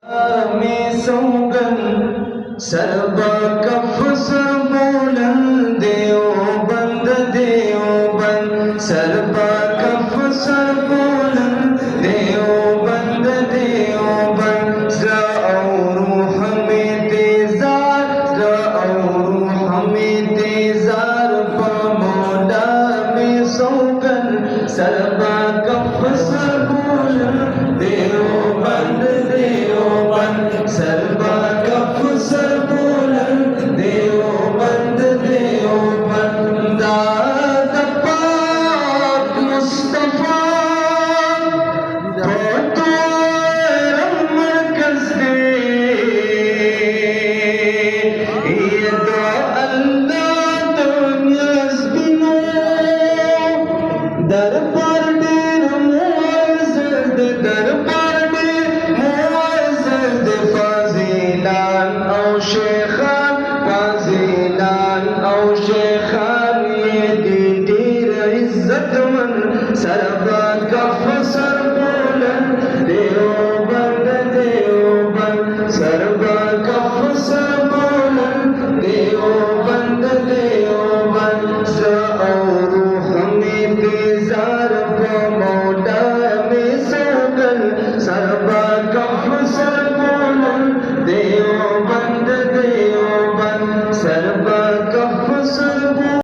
में सौगन सरबा कफ सरबोलन देओबंद देओबंद सरबा कफ सरबोलन देओबंद देओबंद ज़ाओ हमें तेज़ार ज़ाओ हमें तेज़ार पमोला में सौगन सरबा कफ सरबोलन देओबंद देओबंद सरबा कफ सरबोलन देओबंद देओबंद दाद पाक मुस्तफा तो मरकज़ दे ये दो अल्लाह दुनिया बिनो दरबार डेर मुअज़्ज़ज़ दरबार डेर मुअज़्ज़ज़ फाज़िलान औ शेखान फाज़िलान औ शेखान ये दीर इज़्ज़तमंद सरबा कफ सर